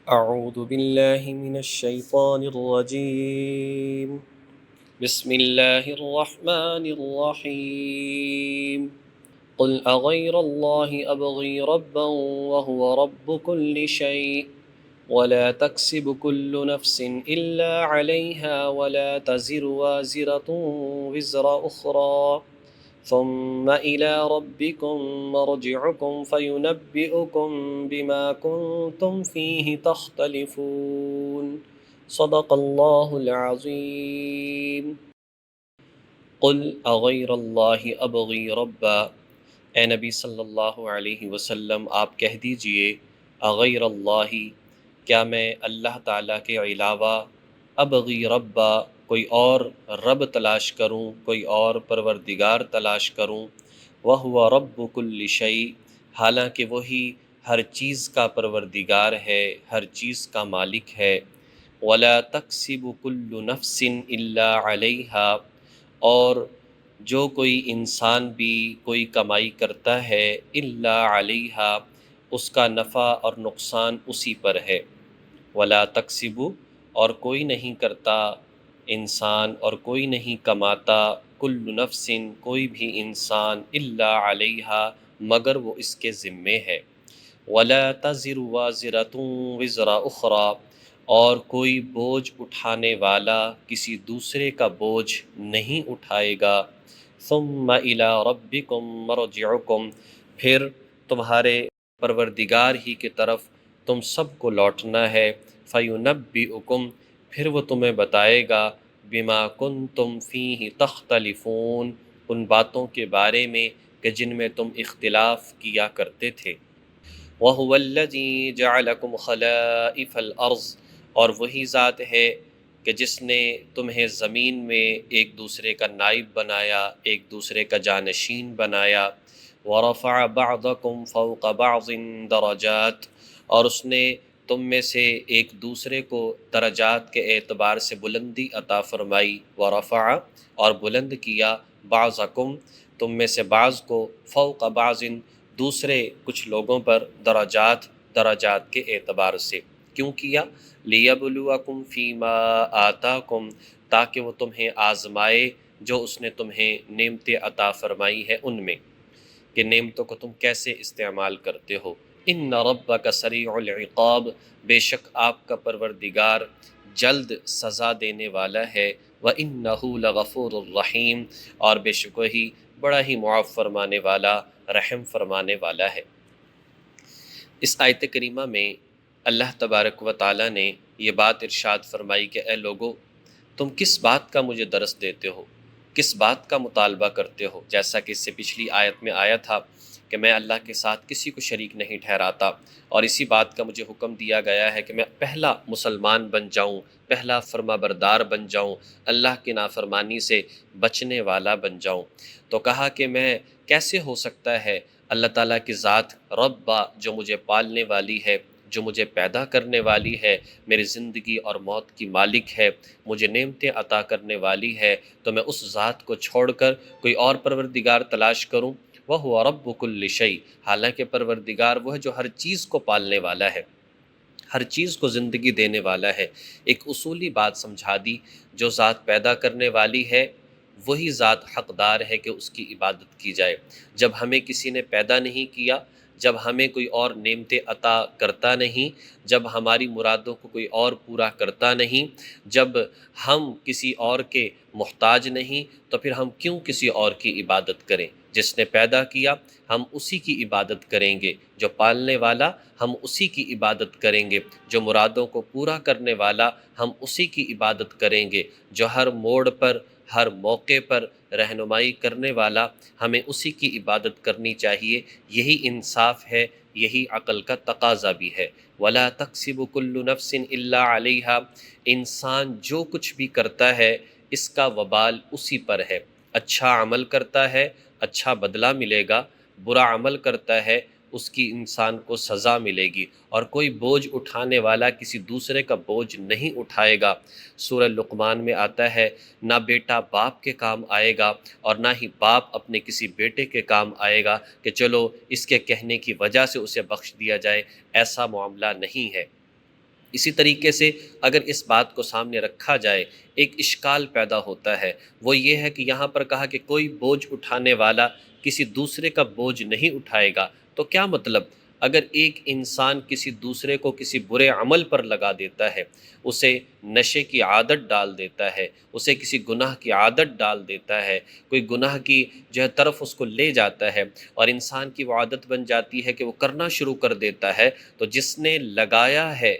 أعوذ بالله من الشيطان الرجيم. بسم الله الرحمن الرحيم. قل أغير الله أبغي ربا وهو رب كل شيء ولا تكسب كل نفس إلا عليها ولا تزر وازرة وزر أخرى ثم إلى ربكم مرجعكم فينبئكم بما كنتم فيه تختلفون. صدق الله العظيم. قل اغیر اللہ ابغی ربا، اے نبی صلی اللہ علیہ وسلم آپ کہہ دیجئے اغیر اللہ، کیا میں اللہ تعالیٰ کے علاوہ ابغی ربا کوئی اور رب تلاش کروں، کوئی اور پروردگار تلاش کروں، وہو رب کل شیء، حالانکہ وہی ہر چیز کا پروردگار ہے، ہر چیز کا مالک ہے، ولا تکسب کل نفس الا علیہا، اور جو کوئی انسان بھی کوئی کمائی کرتا ہے الا علیہا، اس کا نفع اور نقصان اسی پر ہے، ولا تکسب، اور کوئی نہیں کرتا انسان اور کوئی نہیں کماتا، کل نفس، کوئی بھی انسان الا علیہا، مگر وہ اس کے ذمے ہے، ولا تزر وازرۃ وزر اخری، اور کوئی بوجھ اٹھانے والا کسی دوسرے کا بوجھ نہیں اٹھائے گا، ثم الی ربکم مرجعکم، پھر تمہارے پروردگار ہی کی طرف تم سب کو لوٹنا ہے، فینبئکم، پھر وہ تمہیں بتائے گا، بما کنتم فیہ تختلفون، ان باتوں کے بارے میں کہ جن میں تم اختلاف کیا کرتے تھے، وَهُوَ الَّذِي جَعَلَكُمْ خَلَائِفَ الْأَرْضِ، اور وہی ذات ہے کہ جس نے تمہیں زمین میں ایک دوسرے کا نائب بنایا، ایک دوسرے کا جانشین بنایا، وَرَفَعَ بَعْضَكُمْ فَوْقَ بَعْضٍ دَرَجَاتٍ، اور اس نے تم میں سے ایک دوسرے کو درجات کے اعتبار سے بلندی عطا فرمائی، وَرَفَعَ، اور بلند کیا، بَعْضَكُمْ، تم میں سے بعض کو، فوق بعض، دوسرے کچھ لوگوں پر، درجات کے اعتبار سے، کیوں کیا؟ لیبلوکم فیما آتاکم، تاکہ وہ تمہیں آزمائے جو اس نے تمہیں نعمتیں عطا فرمائی ہے ان میں، کہ نعمتوں کو تم کیسے استعمال کرتے ہو۔ ان ربک سریع العقاب، بے شک آپ کا پروردگار جلد سزا دینے والا ہے، وَإِنَّهُ لَغَفُورٌ الرحیم، اور بے شک وہی بڑا ہی معاف فرمانے والا، رحم فرمانے والا ہے۔ اس آیت کریمہ میں اللہ تبارک و تعالیٰ نے یہ بات ارشاد فرمائی کہ اے لوگو، تم کس بات کا مجھے درس دیتے ہو، کس بات کا مطالبہ کرتے ہو، جیسا کہ اس سے پچھلی آیت میں آیا تھا کہ میں اللہ کے ساتھ کسی کو شریک نہیں ٹھہراتا، اور اسی بات کا مجھے حکم دیا گیا ہے کہ میں پہلا مسلمان بن جاؤں، پہلا فرما بردار بن جاؤں، اللہ کی نافرمانی سے بچنے والا بن جاؤں۔ تو کہا کہ میں کیسے ہو سکتا ہے اللہ تعالیٰ کی ذات ربا، جو مجھے پالنے والی ہے، جو مجھے پیدا کرنے والی ہے، میری زندگی اور موت کی مالک ہے، مجھے نعمتیں عطا کرنے والی ہے، تو میں اس ذات کو چھوڑ کر کوئی اور پروردگار تلاش کروں؟ وَهُوَ رَبُّ كُلِّ شَيْءٍ، حالانکہ پروردگار وہ ہے جو ہر چیز کو پالنے والا ہے، ہر چیز کو زندگی دینے والا ہے۔ ایک اصولی بات سمجھا دی، جو ذات پیدا کرنے والی ہے وہی ذات حقدار ہے کہ اس کی عبادت کی جائے۔ جب ہمیں کسی نے پیدا نہیں کیا، جب ہمیں کوئی اور نعمتیں عطا کرتا نہیں، جب ہماری مرادوں کو کوئی اور پورا کرتا نہیں، جب ہم کسی اور کے محتاج نہیں، تو پھر ہم کیوں کسی اور کی عبادت کریں؟ جس نے پیدا کیا ہم اسی کی عبادت کریں گے، جو پالنے والا ہم اسی کی عبادت کریں گے، جو مرادوں کو پورا کرنے والا ہم اسی کی عبادت کریں گے، جو ہر موڑ پر، ہر موقع پر رہنمائی کرنے والا، ہمیں اسی کی عبادت کرنی چاہیے۔ یہی انصاف ہے، یہی عقل کا تقاضا بھی ہے۔ وَلَا تَكْسِبُ كُلُّ نَفْسٍ إِلَّا عَلَيْهَا، انسان جو کچھ بھی کرتا ہے اس کا وبال اسی پر ہے۔ اچھا عمل کرتا ہے اچھا بدلہ ملے گا، برا عمل کرتا ہے اس کی انسان کو سزا ملے گی، اور کوئی بوجھ اٹھانے والا کسی دوسرے کا بوجھ نہیں اٹھائے گا۔ سورہ لقمان میں آتا ہے، نہ بیٹا باپ کے کام آئے گا اور نہ ہی باپ اپنے کسی بیٹے کے کام آئے گا کہ چلو اس کے کہنے کی وجہ سے اسے بخش دیا جائے، ایسا معاملہ نہیں ہے۔ اسی طریقے سے اگر اس بات کو سامنے رکھا جائے، ایک اشکال پیدا ہوتا ہے، وہ یہ ہے کہ یہاں پر کہا کہ کوئی بوجھ اٹھانے والا کسی دوسرے کا بوجھ نہیں اٹھائے گا، تو کیا مطلب؟ اگر ایک انسان کسی دوسرے کو کسی برے عمل پر لگا دیتا ہے، اسے نشے کی عادت ڈال دیتا ہے، اسے کسی گناہ کی عادت ڈال دیتا ہے، کوئی گناہ کی جو ہے طرف اس کو لے جاتا ہے، اور انسان کی وہ عادت بن جاتی ہے کہ وہ کرنا شروع کر دیتا ہے، تو جس نے لگایا ہے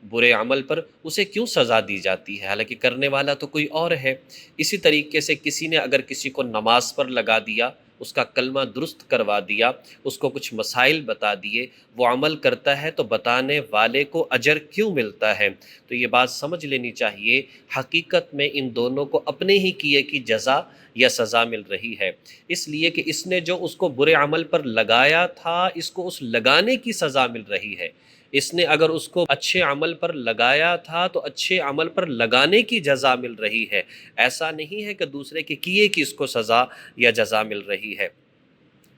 برے عمل پر اسے کیوں سزا دی جاتی ہے، حالانکہ کرنے والا تو کوئی اور ہے؟ اسی طریقے سے کسی نے اگر کسی کو نماز پر لگا دیا، اس کا کلمہ درست کروا دیا، اس کو کچھ مسائل بتا دیے، وہ عمل کرتا ہے تو بتانے والے کو اجر کیوں ملتا ہے؟ تو یہ بات سمجھ لینی چاہیے، حقیقت میں ان دونوں کو اپنے ہی کیے کی جزا یا سزا مل رہی ہے، اس لیے کہ اس نے جو اس کو برے عمل پر لگایا تھا، اس کو اس لگانے کی سزا مل رہی ہے۔ اس نے اگر اس کو اچھے عمل پر لگایا تھا تو اچھے عمل پر لگانے کی جزا مل رہی ہے، ایسا نہیں ہے کہ دوسرے کے کیے کی اس کو سزا یا جزا مل رہی ہے۔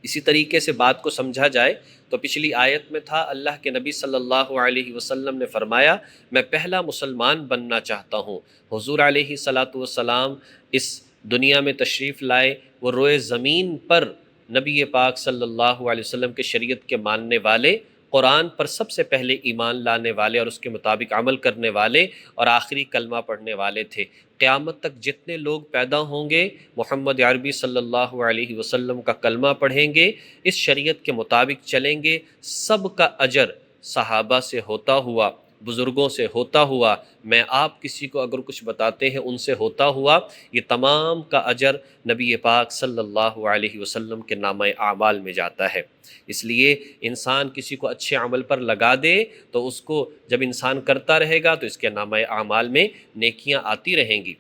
اسی طریقے سے بات کو سمجھا جائے تو پچھلی آیت میں تھا، اللہ کے نبی صلی اللہ علیہ وسلم نے فرمایا، میں پہلا مسلمان بننا چاہتا ہوں۔ حضور علیہ صلاۃ والسلام اس دنیا میں تشریف لائے، وہ روئے زمین پر نبی پاک صلی اللہ علیہ وسلم کے شریعت کے ماننے والے، قرآن پر سب سے پہلے ایمان لانے والے اور اس کے مطابق عمل کرنے والے اور آخری کلمہ پڑھنے والے تھے۔ قیامت تک جتنے لوگ پیدا ہوں گے، محمد عربی صلی اللہ علیہ وسلم کا کلمہ پڑھیں گے، اس شریعت کے مطابق چلیں گے، سب کا اجر صحابہ سے ہوتا ہوا، بزرگوں سے ہوتا ہوا، میں آپ کسی کو اگر کچھ بتاتے ہیں ان سے ہوتا ہوا، یہ تمام کا اجر نبی پاک صلی اللہ علیہ وسلم کے نامہ اعمال میں جاتا ہے۔ اس لیے انسان کسی کو اچھے عمل پر لگا دے تو اس کو جب انسان کرتا رہے گا تو اس کے نامہ اعمال میں نیکیاں آتی رہیں گی۔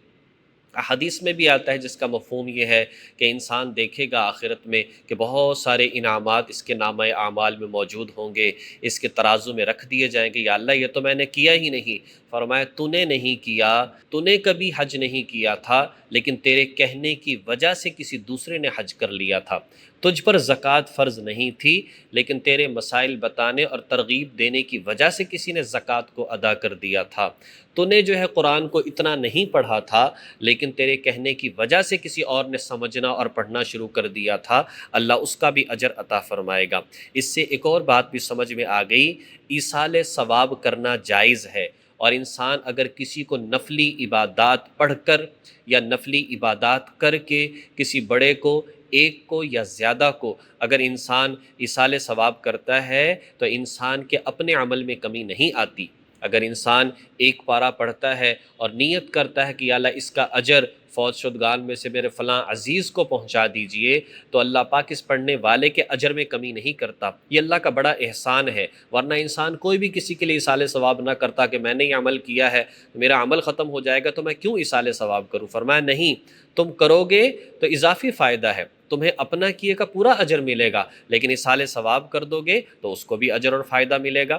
حدیث میں بھی آتا ہے جس کا مفہوم یہ ہے کہ انسان دیکھے گا آخرت میں کہ بہت سارے انعامات اس کے نامہ اعمال میں موجود ہوں گے، اس کے ترازو میں رکھ دیے جائیں گے، یا اللہ یہ تو میں نے کیا ہی نہیں۔ فرمایا تو نے نہیں کیا، تو نے کبھی حج نہیں کیا تھا، لیکن تیرے کہنے کی وجہ سے کسی دوسرے نے حج کر لیا تھا۔ تجھ پر زکوٰۃ فرض نہیں تھی، لیکن تیرے مسائل بتانے اور ترغیب دینے کی وجہ سے کسی نے زکوٰۃ کو ادا کر دیا تھا۔ تو نے جو ہے قرآن کو اتنا نہیں پڑھا تھا، لیکن تیرے کہنے کی وجہ سے کسی اور نے سمجھنا اور پڑھنا شروع کر دیا تھا، اللہ اس کا بھی اجر عطا فرمائے گا۔ اس سے ایک اور بات بھی سمجھ میں آ گئی، ایصال ثواب کرنا جائز ہے، اور انسان اگر کسی کو نفلی عبادات پڑھ کر یا نفلی عبادات کر کے کسی بڑے کو، ایک کو یا زیادہ کو اگر انسان ایصال ثواب کرتا ہے تو انسان کے اپنے عمل میں کمی نہیں آتی۔ اگر انسان ایک پارہ پڑھتا ہے اور نیت کرتا ہے کہ یا اللہ اس کا اجر فوت شدگان میں سے میرے فلاں عزیز کو پہنچا دیجئے، تو اللہ پاک اس پڑھنے والے کے اجر میں کمی نہیں کرتا۔ یہ اللہ کا بڑا احسان ہے، ورنہ انسان کوئی بھی کسی کے لیے ایصال ثواب نہ کرتا کہ میں نے یہ عمل کیا ہے، میرا عمل ختم ہو جائے گا تو میں کیوں ایصال ثواب کروں۔ فرمایا نہیں، تم کرو گے تو اضافی فائدہ ہے، تمہیں اپنا کیے کا پورا اجر ملے گا، لیکن ایصال ثواب کر دو گے تو اس کو بھی اجر اور فائدہ ملے گا۔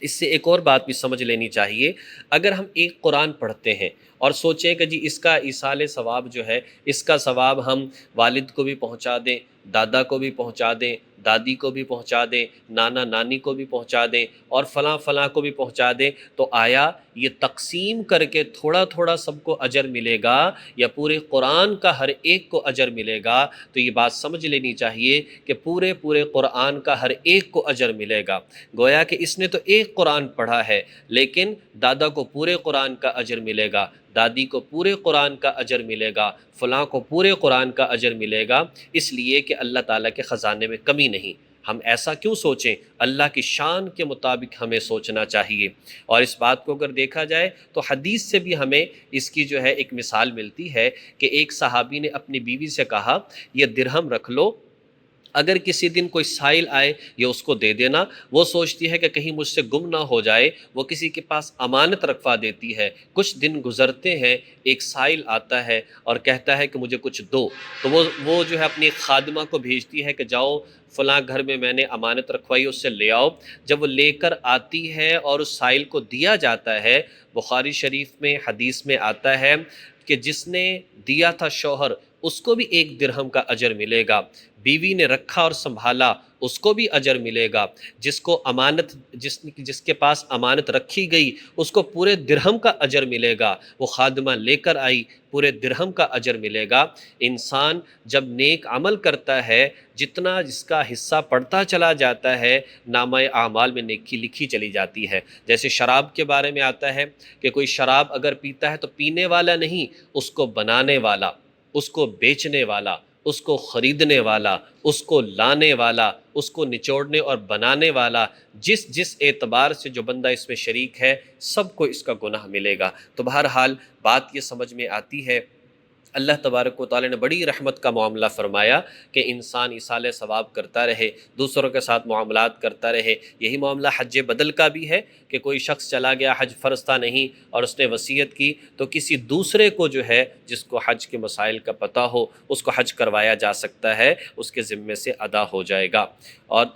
اس سے ایک اور بات بھی سمجھ لینی چاہیے، اگر ہم ایک قرآن پڑھتے ہیں اور سوچیں کہ جی اس کا ایصال ثواب جو ہے، اس کا ثواب ہم والد کو بھی پہنچا دیں، دادا کو بھی پہنچا دیں، دادی کو بھی پہنچا دیں، نانا نانی کو بھی پہنچا دیں، اور فلاں فلاں کو بھی پہنچا دیں، تو آیا یہ تقسیم کر کے تھوڑا تھوڑا سب کو اجر ملے گا یا پورے قرآن کا ہر ایک کو اجر ملے گا؟ تو یہ بات سمجھ لینی چاہیے کہ پورے قرآن کا ہر ایک کو اجر ملے گا۔ گویا کہ اس نے تو ایک قرآن پڑھا ہے، لیکن دادا کو پورے قرآن کا اجر ملے گا، دادی کو پورے قرآن کا اجر ملے گا، فلاں کو پورے قرآن کا اجر ملے گا، اس لیے کہ اللہ تعالیٰ کے خزانے میں کمی نہیں۔ ہم ایسا کیوں سوچیں؟ اللہ کی شان کے مطابق ہمیں سوچنا چاہیے۔ اور اس بات کو اگر دیکھا جائے تو حدیث سے بھی ہمیں اس کی جو ہے ایک مثال ملتی ہے کہ ایک صحابی نے اپنی بیوی سے کہا، یہ درہم رکھ لو، اگر کسی دن کوئی سائل آئے یہ اس کو دے دینا۔ وہ سوچتی ہے کہ کہیں مجھ سے گم نہ ہو جائے، وہ کسی کے پاس امانت رکھوا دیتی ہے۔ کچھ دن گزرتے ہیں، ایک سائل آتا ہے اور کہتا ہے کہ مجھے کچھ دو، تو وہ جو ہے اپنی خادمہ کو بھیجتی ہے کہ جاؤ فلاں گھر میں میں نے امانت رکھوائی، اس سے لے آؤ۔ جب وہ لے کر آتی ہے اور اس سائل کو دیا جاتا ہے، بخاری شریف میں حدیث میں آتا ہے کہ جس نے دیا تھا شوہر، اس کو بھی ایک درہم کا اجر ملے گا، بیوی نے رکھا اور سنبھالا اس کو بھی اجر ملے گا، جس کو امانت جس کے پاس امانت رکھی گئی اس کو پورے درہم کا اجر ملے گا، وہ خادمہ لے کر آئی پورے درہم کا اجر ملے گا۔ انسان جب نیک عمل کرتا ہے جتنا جس کا حصہ پڑتا چلا جاتا ہے نامہ اعمال میں نیکی لکھی چلی جاتی ہے۔ جیسے شراب کے بارے میں آتا ہے کہ کوئی شراب اگر پیتا ہے تو پینے والا نہیں، اس کو بنانے والا، اس کو بیچنے والا، اس کو خریدنے والا، اس کو لانے والا، اس کو نچوڑنے اور بنانے والا، جس اعتبار سے جو بندہ اس میں شریک ہے سب کو اس کا گناہ ملے گا۔ تو بہرحال بات یہ سمجھ میں آتی ہے، اللہ تبارک و تعالی نے بڑی رحمت کا معاملہ فرمایا کہ انسان ایصال ثواب کرتا رہے، دوسروں کے ساتھ معاملات کرتا رہے۔ یہی معاملہ حج بدل کا بھی ہے کہ کوئی شخص چلا گیا، حج فرض تھا نہیں اور اس نے وصیت کی، تو کسی دوسرے کو جو ہے جس کو حج کے مسائل کا پتہ ہو اس کو حج کروایا جا سکتا ہے، اس کے ذمے سے ادا ہو جائے گا۔ اور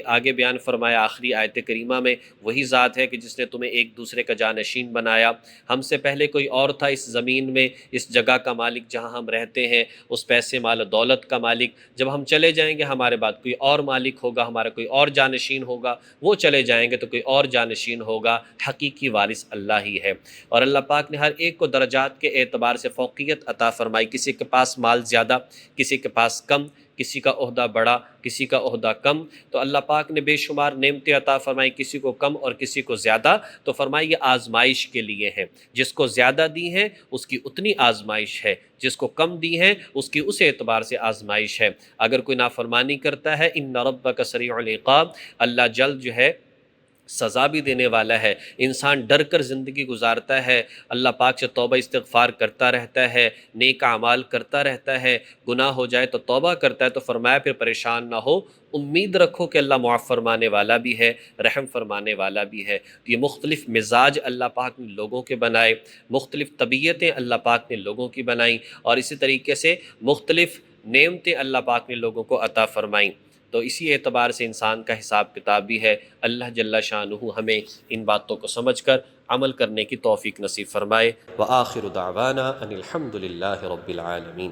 آگے بیان فرمایا آخری آیت کریمہ میں، وہی ذات ہے کہ جس نے تمہیں ایک دوسرے کا جانشین بنایا۔ ہم سے پہلے کوئی اور تھا اس زمین میں، اس جگہ کا مالک جہاں ہم رہتے ہیں، اس پیسے مال و دولت کا مالک۔ جب ہم چلے جائیں گے ہمارے بعد کوئی اور مالک ہوگا، ہمارا کوئی اور جانشین ہوگا، وہ چلے جائیں گے تو کوئی اور جانشین ہوگا، حقیقی وارث اللہ ہی ہے۔ اور اللہ پاک نے ہر ایک کو درجات کے اعتبار سے فوقیت عطا فرمائی، کسی کے پاس مال زیادہ، کسی کے پاس کم، کسی کا عہدہ بڑا، کسی کا عہدہ کم، تو اللہ پاک نے بے شمار نعمتیں عطا فرمائی، کسی کو کم اور کسی کو زیادہ، تو فرمائی یہ آزمائش کے لیے ہے۔ جس کو زیادہ دی ہے اس کی اتنی آزمائش ہے، جس کو کم دی ہے اس کی اس اعتبار سے آزمائش ہے۔ اگر کوئی نافرمانی کرتا ہے ان ربک سریع العقاب، اللہ جلد جو ہے سزا بھی دینے والا ہے۔ انسان ڈر کر زندگی گزارتا ہے، اللہ پاک سے توبہ استغفار کرتا رہتا ہے، نیک اعمال کرتا رہتا ہے، گناہ ہو جائے تو توبہ کرتا ہے، تو فرمایا پھر پریشان نہ ہو، امید رکھو کہ اللہ معاف فرمانے والا بھی ہے، رحم فرمانے والا بھی ہے۔ تو یہ مختلف مزاج اللہ پاک نے لوگوں کے بنائے، مختلف طبیعتیں اللہ پاک نے لوگوں کی بنائیں، اور اسی طریقے سے مختلف نعمتیں اللہ پاک نے لوگوں کو عطا فرمائیں۔ تو اسی اعتبار سے انسان کا حساب کتاب بھی ہے۔ اللہ جل شانہ ہمیں ان باتوں کو سمجھ کر عمل کرنے کی توفیق نصیب فرمائے۔ وآخر دعوانا ان الحمد للہ رب العالمین۔